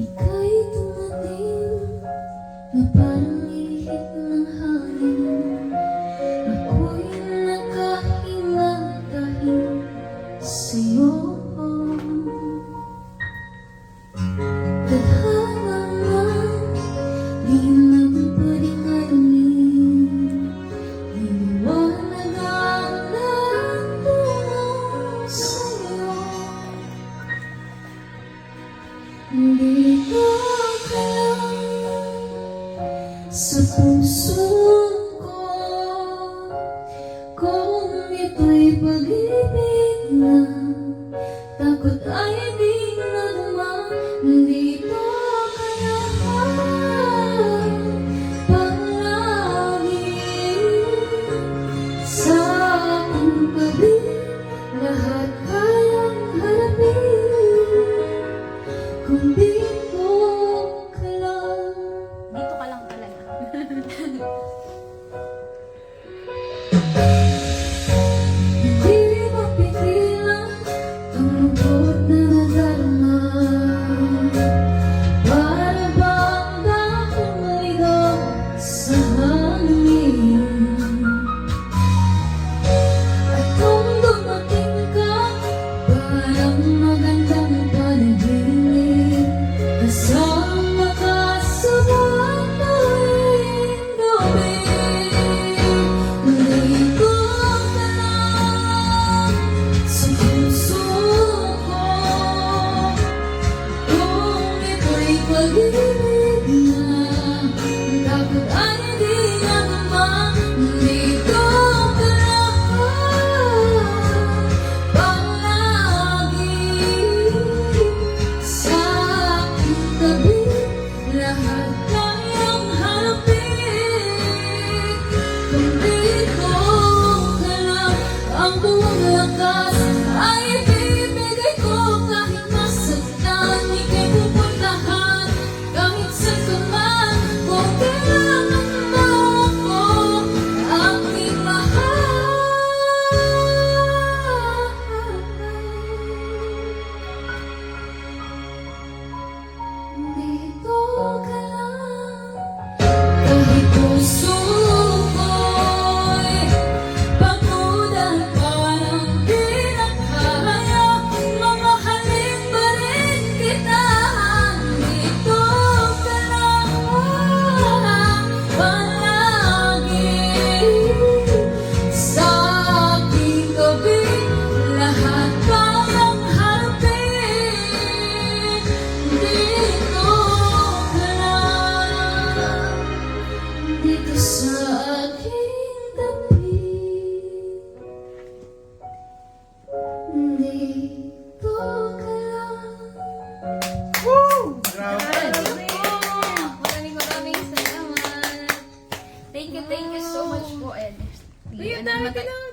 Ika'y tumating na parang ihip ng hangin. Ako'y nakahinga dahil sa'yo. Tadhana man, di naman pwedeng alamin. Iniwanag ang nagtungo sa'yo. Dito ka lang sa puso ko. Kung ito'y pag-ibig na, takot ay di nadama. Dito ka lang palagi sa aking tabi. Lahat kayang harapin kung dito ka lang. Dito ka lang talaga. Di mapigilan ang lungkot na nadarama. Para bang dakong ligaw sa hangin. At kung dumating ka, parang magandang panaginip. Kasama ka sa batuing gabi. Dito ka lang sa puso ko. Kung ito'y pag-ibig na, takot ay di nadama. Dito ka lang palagi sa aking tabi. Lahat kayang harapin kung dito ka lang. Ang buong lakas ay ibibigay ko. Kahit masaktan, ika'y pupuntahan. Kahit saan ka man, kung kailangan mo ako, aking mahal. Dito ka lang. Kahit puso ko'y pagod at parang di na kaya, mamahalin pa rin kita. Dito ka lang palagi sa aking gabi. Lahat kayang harapin. Dito ka lang, dito sa aking tabi. Dito ka lang. Maraming salamat. Thank you so much po, Ed. Ayun, dami ka lang.